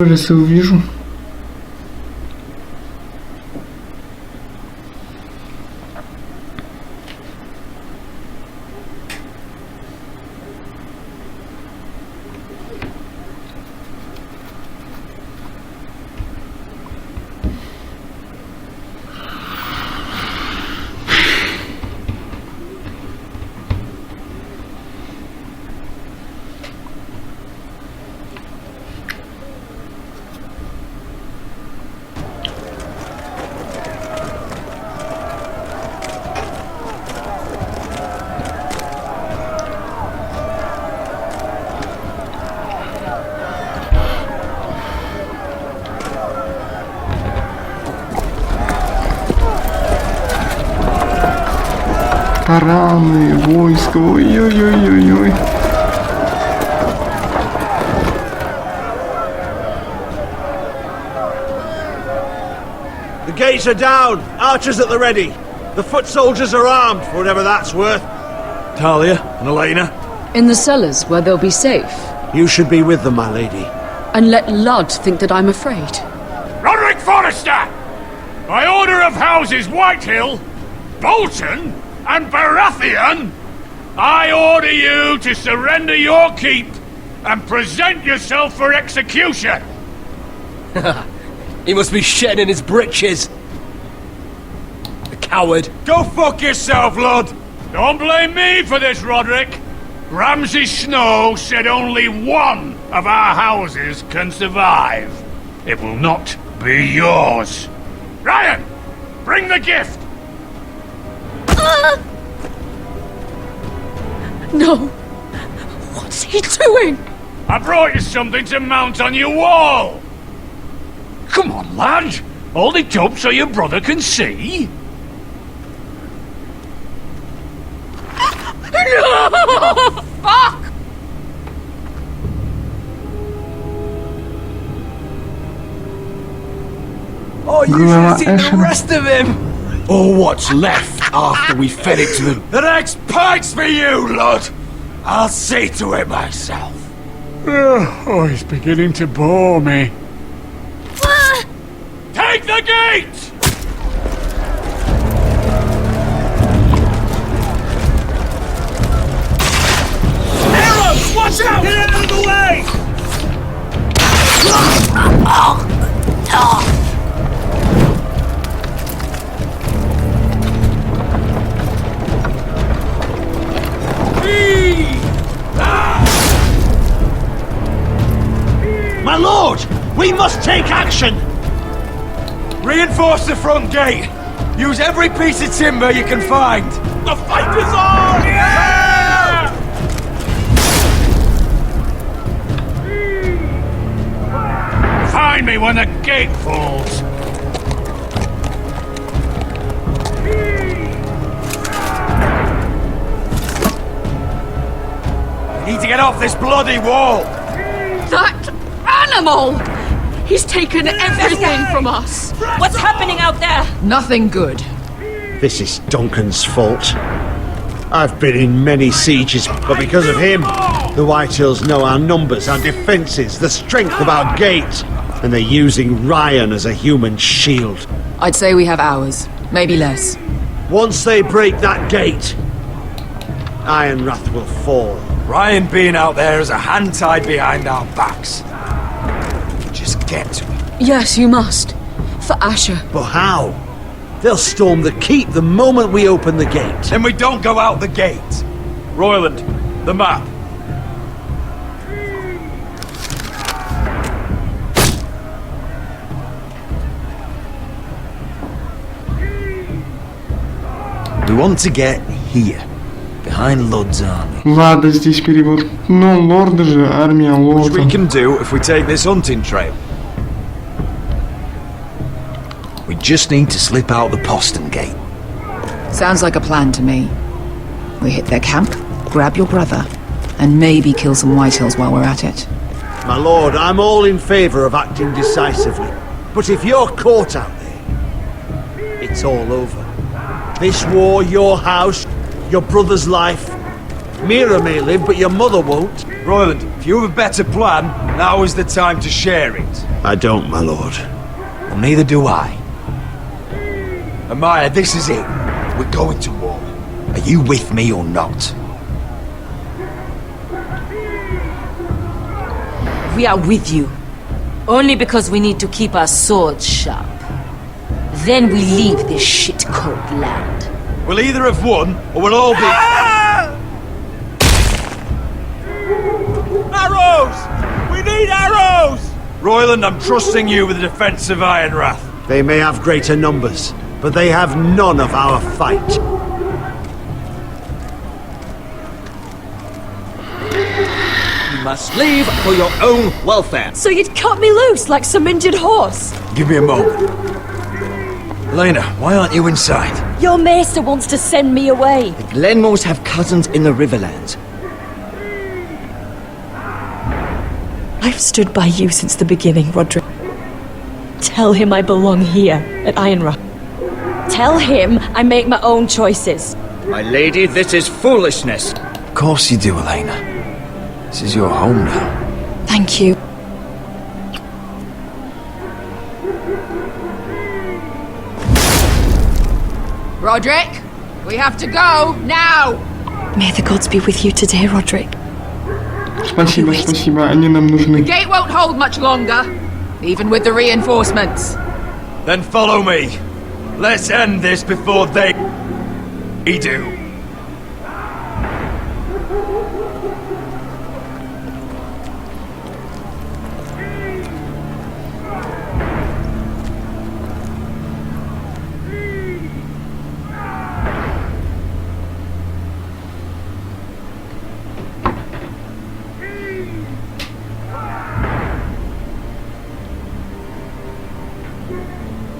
Если увижу. Тараны, войско, ой-ой-ой-ой-ой. The gates are down. Archers at the ready. The foot soldiers are armed, for whatever that's worth. Talia and Elena? In the cellars, where they'll be safe. You should be with them, my lady. And let Ludd think that I'm afraid. Roderick Forrester! By order of Houses Whitehill, Bolton, and Baratheon, I order you to surrender your keep and present yourself for execution! He must be shitting in his britches. The coward. Go fuck yourself, Lud! Don't blame me for this, Roderick. Ramsay Snow said only one of our houses can survive. It will not be yours. Ryan, bring the gift! No! What's he doing? I brought you something to mount on your wall! Come on, lad! Hold it up so your brother can see! No! Fuck! Oh, you should have seen the rest of him! Or what's left after we fed it to them. The next pike's for you, Lud! I'll see to it myself. Oh, he's beginning to bore me. Take the gate! Arrows! Watch out! Get out of the way! My lord! We must take action! Reinforce the front gate! Use every piece of timber you can find! The fight is on! Yeah! Find me when the gate falls! We need to get off this bloody wall! That animal! He's taken everything from us! What's happening out there? Nothing good. This is Duncan's fault. I've been in many sieges, but because of him, the Whitehills know our numbers, our defences, the strength of our gate, and they're using Ryan as a human shield. I'd say we have hours, maybe less. Once they break that gate, Ironrath will fall. Ryan being out there is a hand tied behind our backs. Just get to him. Yes, you must. For Asher. But how? They'll storm the keep the moment we open the gate. Then we don't go out the gate. Royland, the map. We want to get here, behind Ludd's army. Ладно, здесь перевод. Но лорды же, армия Which we лордов. can do if we take this hunting trail. We just need to slip out the postern gate. Sounds like a plan to me. We hit their camp, grab your brother, and maybe kill some Whitehills while we're at it. My lord, I'm all in favour of acting decisively. But if you're caught out there, it's all over. This war, your house, your brother's life. Mira may live, but your mother won't. Royland, If you have a better plan, now is the time to share it. I don't, my lord. Well, neither do I. Amaya, this is it. We're going to war. Are you with me or not? We are with you. Only because we need to keep our swords sharp. Then we leave this shit-cold land. We'll either have won, or we'll all be... Arrows! We need arrows! Royland, I'm trusting you with the defense of Ironrath. They may have greater numbers, but they have none of our fight. You must leave for your own welfare. So you'd cut me loose like some injured horse? Give me a moment. Elena, why aren't you inside? Your maester wants to send me away. The Glenmores have cousins in the Riverlands. I've stood by you since the beginning, Roderick. Tell him I belong here, at Ironrath. Tell him I make my own choices. My lady, this is foolishness. Of course you do, Elena. This is your home now. Thank you. Roderick, we have to go now. May the gods be with you today, Roderick. Спасибо, спасибо, они нам нужны. The gate won't hold much longer, even with the reinforcements. Then follow me. Let's end this before they do.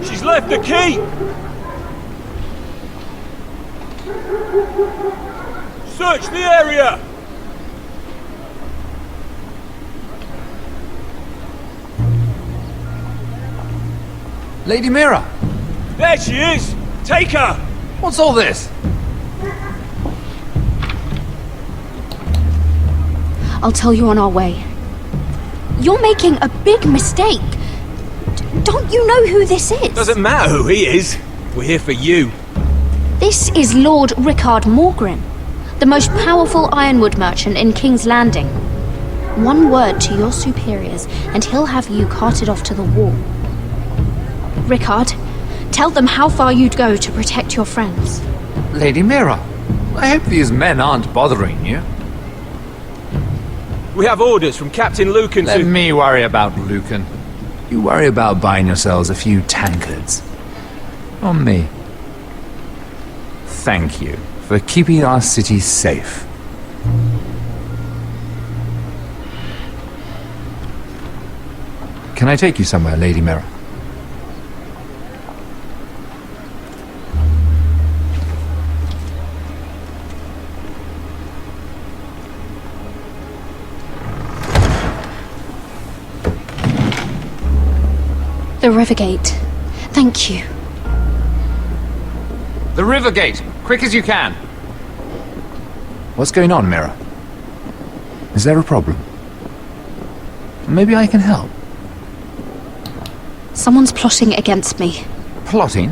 She's left the key! Search the area! Lady Mira! There she is! Take her! What's all this? I'll tell you on our way. You're making a big mistake. Don't you know who this is? Doesn't matter who he is. We're here for you. This is Lord Rickard Morgren, the most powerful ironwood merchant in King's Landing. One word to your superiors, and he'll have you carted off to the wall. Rickard, tell them how far you'd go to protect your friends. Lady Mira, I hope these men aren't bothering you. We have orders from Captain Lucan Let to... me worry about Lucan. You worry about buying yourselves a few tankards. On me. Thank you for keeping our city safe. Can I take you somewhere, Lady Mira? The Rivergate. Thank you. The Rivergate! Quick as you can! What's going on, Mira? Is there a problem? Maybe I can help. Someone's plotting against me. Plotting?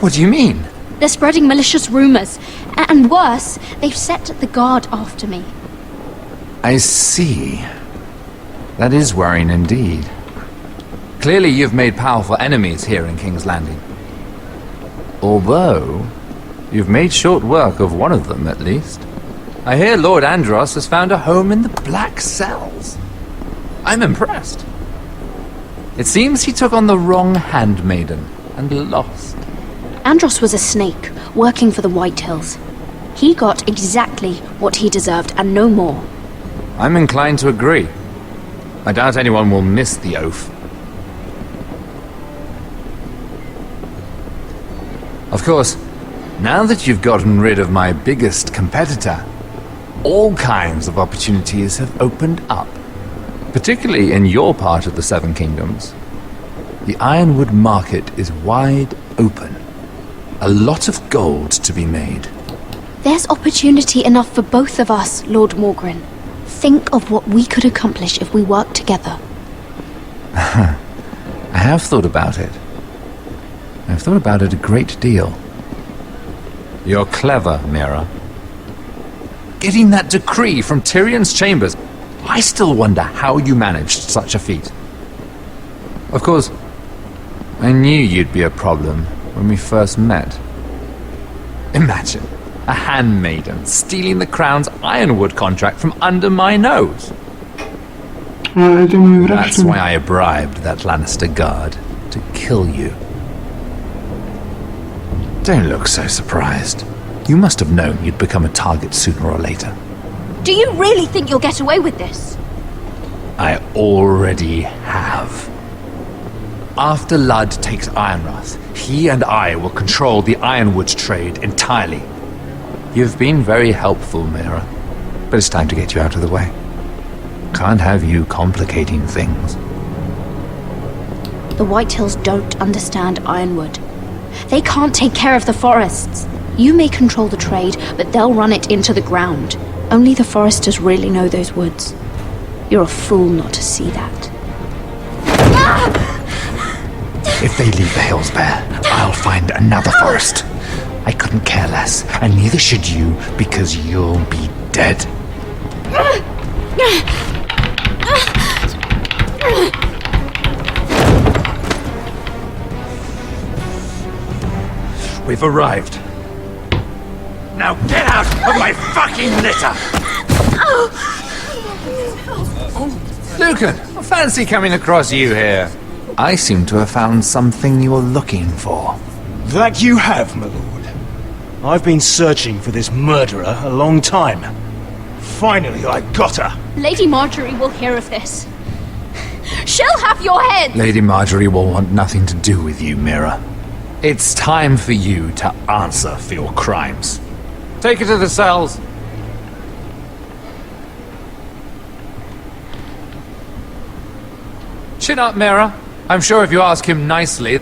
What do you mean? They're spreading malicious rumors. And worse, they've set the guard after me. I see. That is worrying indeed. Clearly you've made powerful enemies here in King's Landing. Although, you've made short work of one of them, at least. I hear Lord Andros has found a home in the Black Cells. I'm impressed. It seems he took on the wrong handmaiden and lost. Andros was a snake, working for the Whitehills. He got exactly what he deserved and no more. I'm inclined to agree. I doubt anyone will miss the oath. Of course, now that you've gotten rid of my biggest competitor, all kinds of opportunities have opened up. Particularly in your part of the Seven Kingdoms. The ironwood market is wide open. A lot of gold to be made. There's opportunity enough for both of us, Lord Morgren. Think of what we could accomplish if we worked together. I have thought about it. I've thought about it a great deal. You're clever, Mira. Getting that decree from Tyrion's chambers, I still wonder how you managed such a feat. Of course, I knew you'd be a problem when we first met. Imagine a handmaiden stealing the crown's ironwood contract from under my nose. That's why I bribed that Lannister guard to kill you. Don't look so surprised. You must have known you'd become a target sooner or later. Do you really think you'll get away with this? I already have. After Ludd takes Ironrath, he and I will control the ironwood trade entirely. You've been very helpful, Mira, but it's time to get you out of the way. Can't have you complicating things. The Whitehills don't understand Ironwood. They can't take care of the forests. You may control the trade, but they'll run it into the ground. Only the foresters really know those woods. You're a fool not to see that. If they leave the hills bare, I'll find another forest. I couldn't care less, and neither should you, because you'll be dead. We've arrived. Now get out of my fucking litter! Lucan, I fancy coming across you here. I seem to have found something you're looking for. That you have, my lord. I've been searching for this murderer a long time. Finally, I got her. Lady Marjorie will hear of this. She'll have your head! Lady Marjorie will want nothing to do with you, Mira. It's time for you to answer for your crimes. Take her to the cells. Chin up, Mira. I'm sure if you ask him nicely,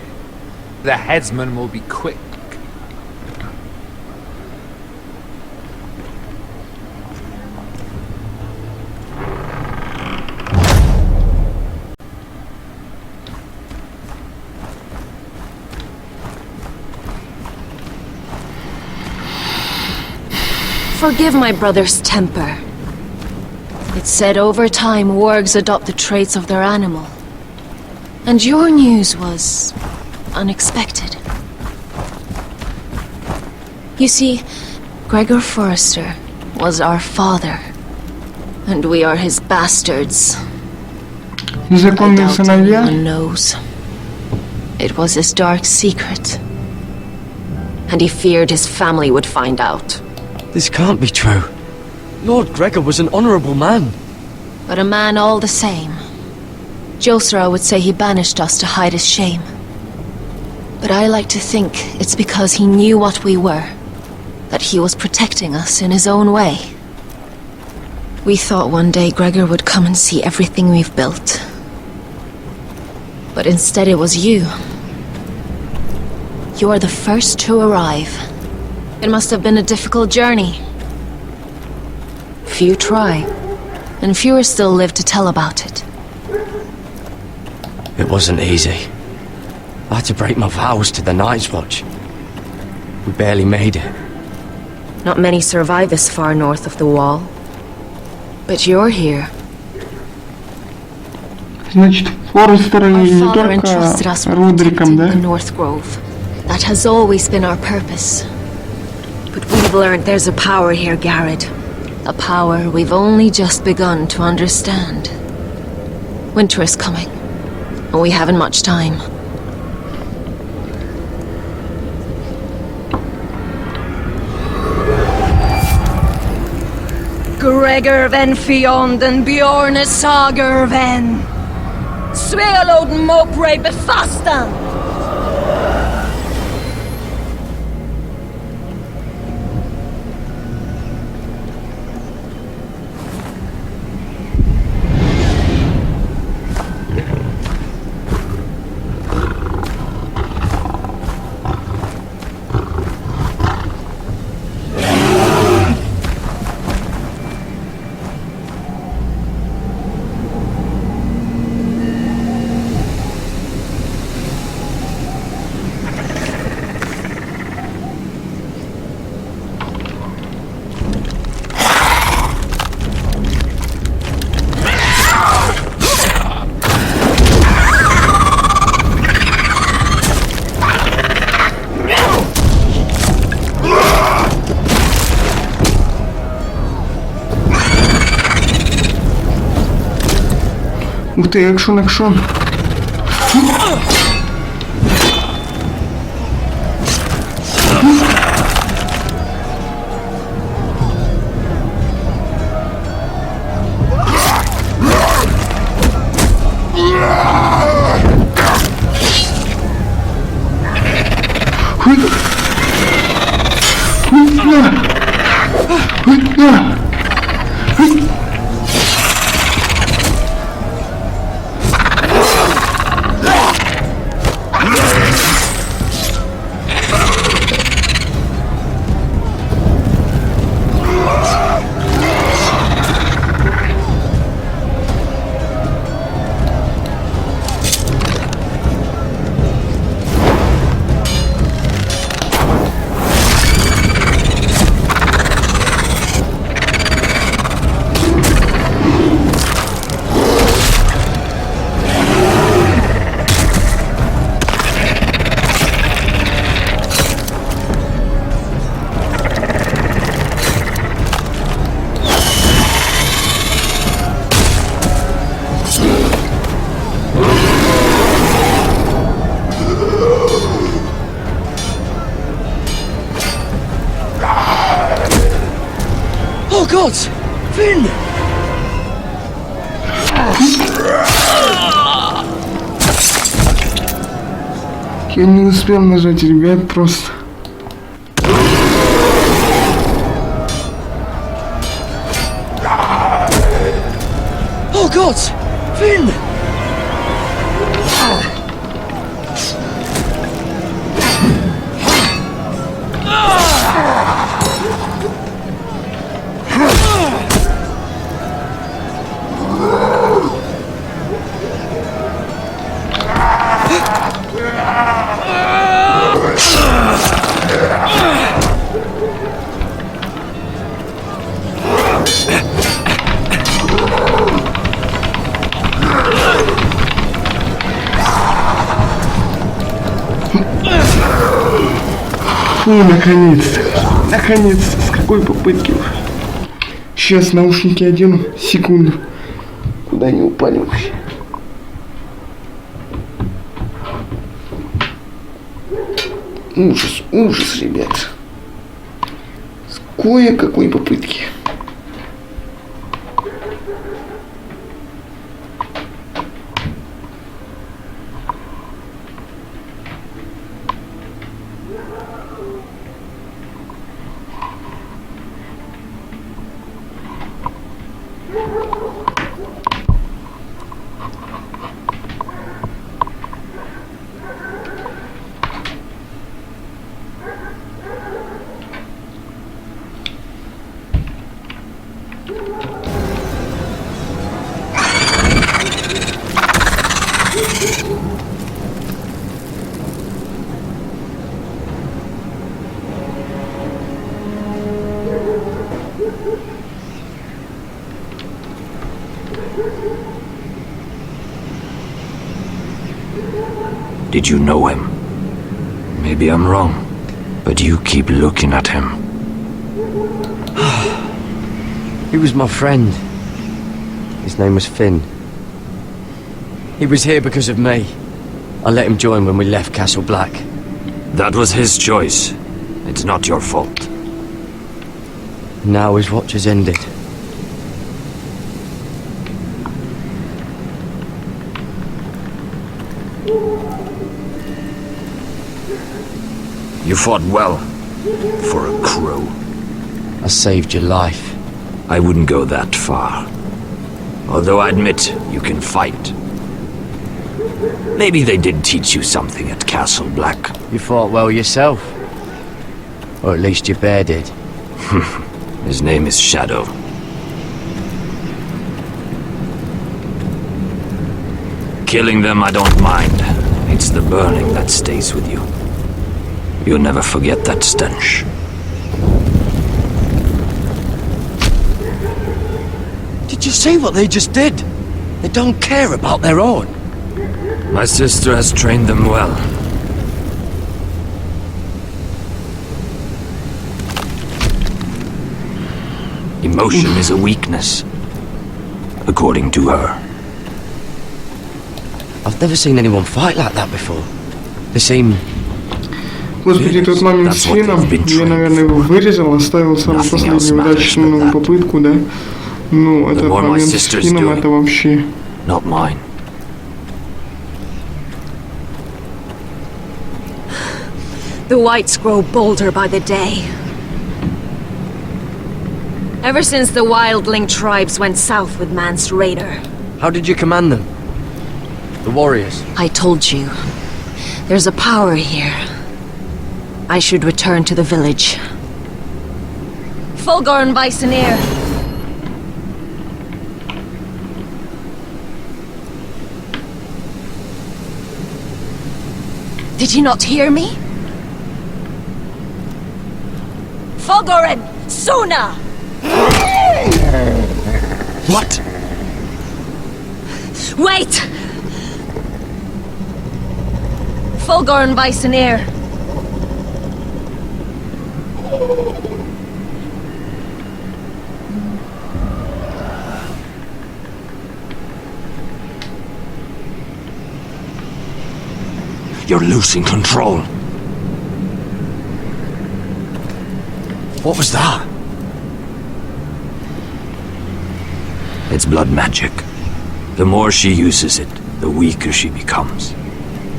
the headsman will be quick. Forgive my brother's temper. It's said over time wargs adopt the traits of their animal. And your news was unexpected. You see, Gregor Forrester was our father, and we are his bastards. Незаконные сыновья? Anyone knows. It was his dark secret. And he feared his family would find out. This can't be true. Lord Gregor was an honorable man. But a man all the same. Josra would say he banished us to hide his shame. But I like to think it's because he knew what we were. That he was protecting us in his own way. We thought one day Gregor would come and see everything we've built. But instead it was you. You are the first to arrive. It must have been a difficult journey. Few try, and fewer still live to tell about it. It wasn't easy. I had to break my vows to the Night's Watch. We barely made it. Not many survive this far north of the Wall. But you're here. Значит, Форестеры Our не father entrusted us только with Родриком, protecting да? the North Grove. That has always been our purpose. But we've learned there's a power here, Garrett. A power we've only just begun to understand. Winter is coming, and we haven't much time. Gregor ven Fionden Bjorne Sager ven Svealoden Mopre befastan. ты, экшон. Oh God! Finn! Я не успел нажать, ребят, просто. Oh God! Finn! Фу, наконец-то. Наконец-то, с какой попытки. Сейчас наушники одену. Секунду. Куда они упали вообще? Ужас, ужас, ребят. С кое-какой попытки. Did you know him? Maybe I'm wrong, but you keep looking at him. He was my friend. His name was Finn. He was here because of me. I let him join when we left Castle Black. That was his choice. It's not your fault. Now his watch has ended. You fought well, for a crow. I saved your life. I wouldn't go that far. Although I admit, you can fight. Maybe they did teach you something at Castle Black. You fought well yourself. Or at least your bear did. His name is Shadow. Killing them I don't mind. It's the burning that stays with you. You'll never forget that stench. Did you see what they just did? They don't care about their own. My sister has trained them well. Emotion is a weakness, according to her. I've never seen anyone fight like that before. They seem... Господи, тот момент с Финном, я, наверное, его вырезал, оставил самую последнюю удачную попытку, да? Ну, этот момент с Финном, это вообще... Not mine. The whites grow bolder by the day. Ever since the wildling tribes went south with Mance Raider. How did you command them? The warriors? I told you. There's a power here. I should return to the village. Fulgorn Bysonir! Did you not hear me? Fulgorn! Sona! What? Wait! Fulgorn Bysonir. You're losing control. What was that? It's blood magic. The more she uses it, the weaker she becomes.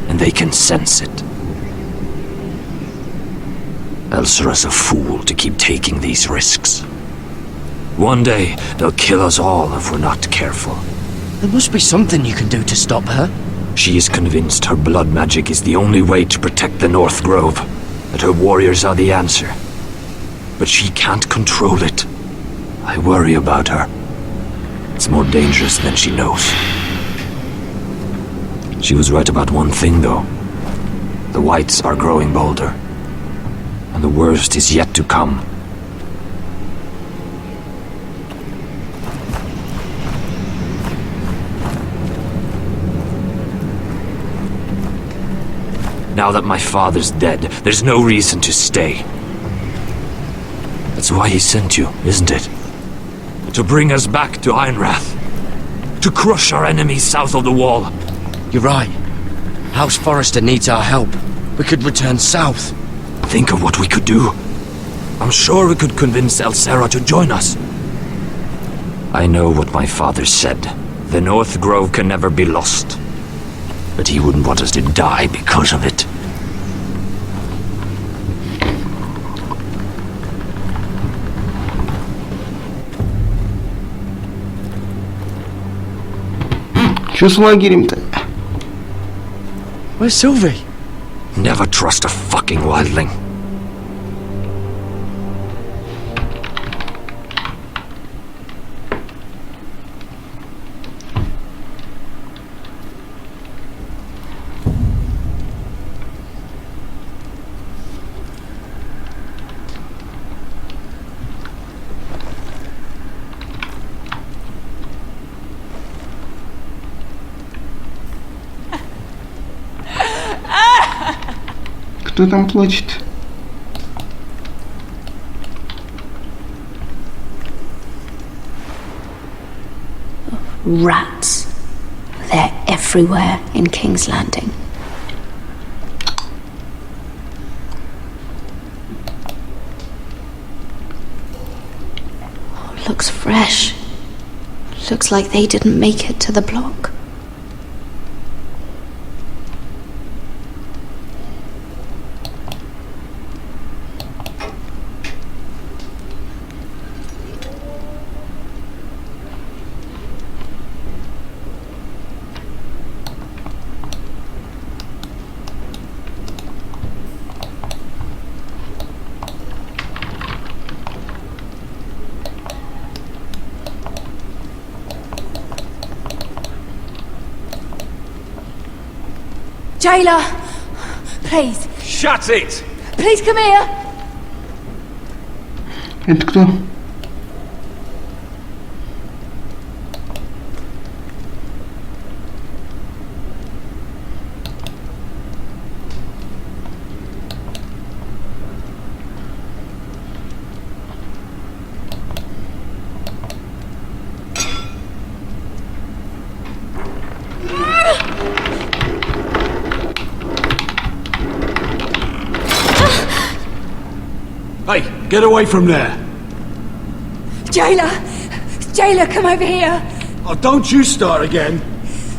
And they can sense it. Elsera's a fool to keep taking these risks. One day, they'll kill us all if we're not careful. There must be something you can do to stop her. She is convinced her blood magic is the only way to protect the North Grove, that her warriors are the answer. But she can't control it. I worry about her. It's more dangerous than she knows. She was right about one thing, though. The whites are growing bolder. And the worst is yet to come. Now that my father's dead, there's no reason to stay. That's why he sent you, isn't it? To bring us back to Ironrath. To crush our enemies south of the wall. You're right. House Forrester needs our help. We could return south. Think of what we could do. I'm sure we could convince Elsera to join us. I know what my father said. The North Grove can never be lost. But he wouldn't want us to die because of it. Что с лагерем-то? Where's Sylvie? Never trust a fucking wildling. Кто там плачет? Rats. They're everywhere in King's Landing. Oh, looks fresh. Looks like they didn't make it to the block. Jailer! Please. Shut it! Please come here! Это кто? Hey, get away from there! Jailer! Jailer, come over here! Oh, don't you start again!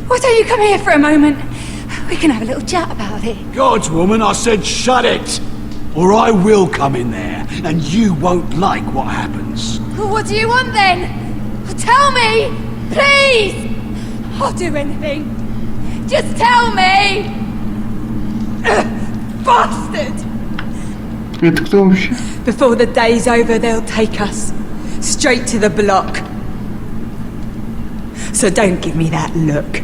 Why don't you come here for a moment? We can have a little chat about it. God's woman, I said shut it! Or I will come in there, and you won't like what happens. Well, what do you want then? Tell me! Please! I'll do anything. Just tell me! Bastard! Это кто вообще? Before the day's over, they'll take us straight to the block. So don't give me that look.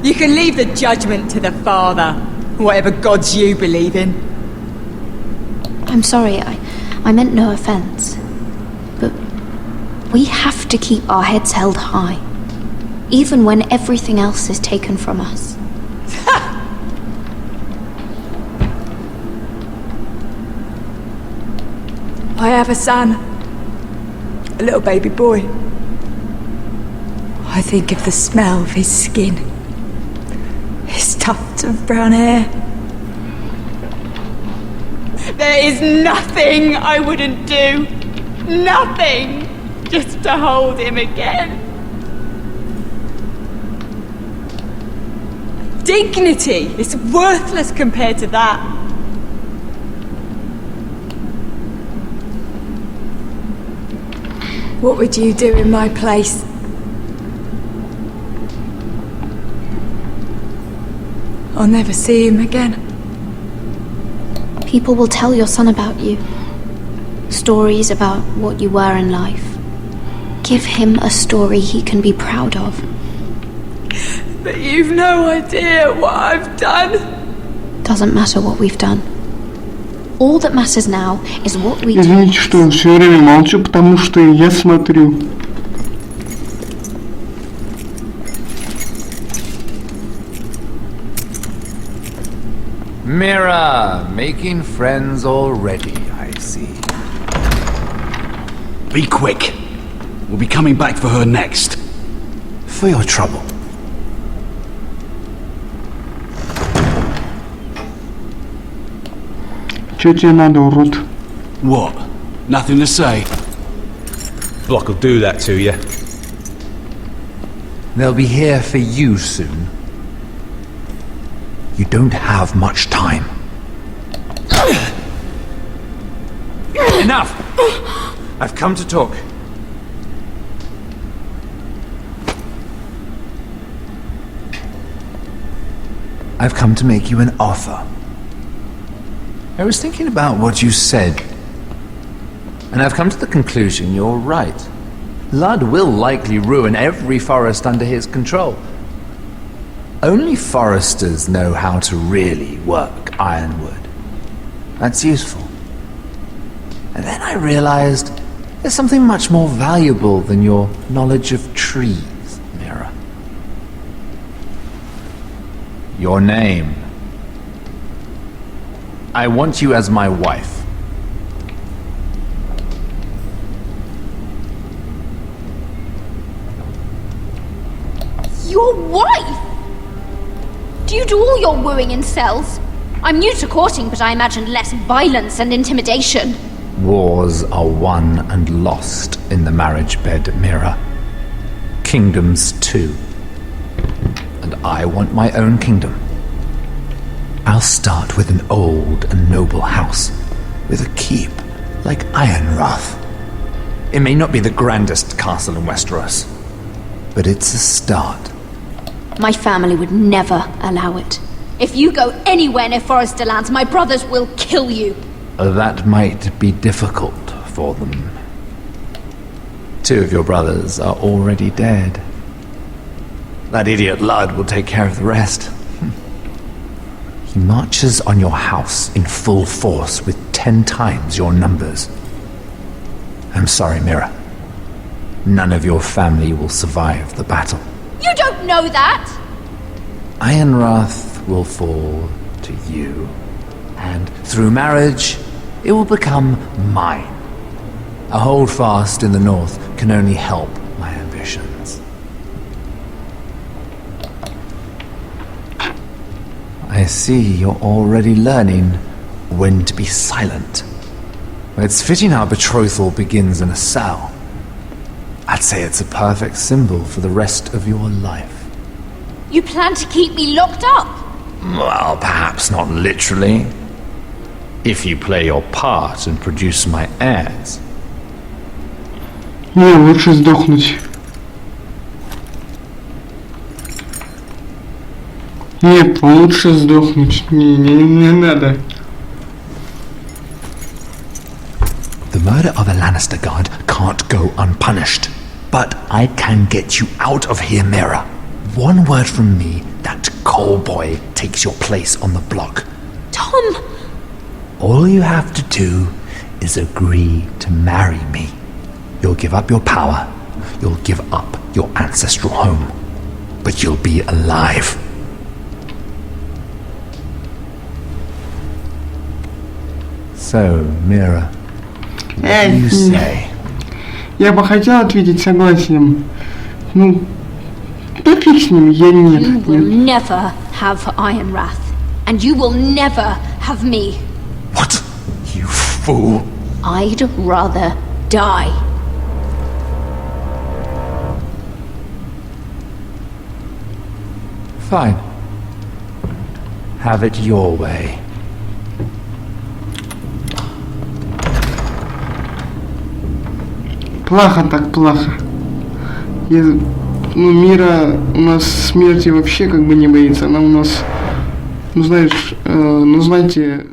You can leave the judgment to the Father, whatever gods you believe in. I'm sorry, I meant no offense. But we have to keep our heads held high, even when everything else is taken from us. I have a son. A little baby boy. I think of the smell of his skin. His tufts of brown hair. There is nothing I wouldn't do. Nothing! Just to hold him again. Dignity is worthless compared to that. What would you do in my place? I'll never see him again. People will tell your son about you. Stories about what you were in life. Give him a story he can be proud of. But you've no idea what I've done. Doesn't matter what we've done. All that matters now is what we do. Извините, что все время молчу, потому что я смотрю. Mira, making friends already, I see. Be quick. We'll be coming back for her next. For your trouble. Чё тебе надо, урод? What? Nothing to say? Block will do that to you. They'll be here for you soon. You don't have much time. Enough! I've come to talk. I've come to make you an offer. I was thinking about what you said, and I've come to the conclusion you're right. Ludd will likely ruin every forest under his control. Only foresters know how to really work ironwood. That's useful. And then I realized there's something much more valuable than your knowledge of trees, Mira. Your name. I want you as my wife. Your wife? Do you do all your wooing in cells? I'm new to courting, but I imagined less violence and intimidation. Wars are won and lost in the marriage bed, Mira. Kingdoms too. And I want my own kingdom. I'll start with an old and noble house, with a keep like Ironrath. It may not be the grandest castle in Westeros, but it's a start. My family would never allow it. If you go anywhere near Forester lands, my brothers will kill you. That might be difficult for them. 2 of your brothers are already dead. That idiot Ludd will take care of the rest. He marches on your house in full force with 10 times your numbers. I'm sorry, Mira. None of your family will survive the battle. You don't know that! Ironrath will fall to you, and through marriage, it will become mine. A holdfast in the north can only help my ambitions. I see you're already learning when to be silent. It's fitting our betrothal begins in a cell. I'd say it's a perfect symbol for the rest of your life. You plan to keep me locked up? Well, perhaps not literally. If you play your part and produce my heirs. Не, лучше сдохнуть. Нет, лучше сдохнуть. Не надо. The murder of a Lannister guard can't go unpunished. But I can get you out of here, Mira. One word from me, that coal boy takes your place on the block. Tom! All you have to do is agree to marry me. You'll give up your power. You'll give up your ancestral home. But you'll be alive. So, Mira, what do you say? Я бы хотел ответить согласием. Ну, да фиг с ним, я нет. You will never have Iron Wrath. And you will never have me. What? You fool. I'd rather die. Fine. Have it your way. Плохо так, плохо. Ну, Мира у нас смерти вообще как бы не боится. Она у нас, ну знаешь, ну знаете...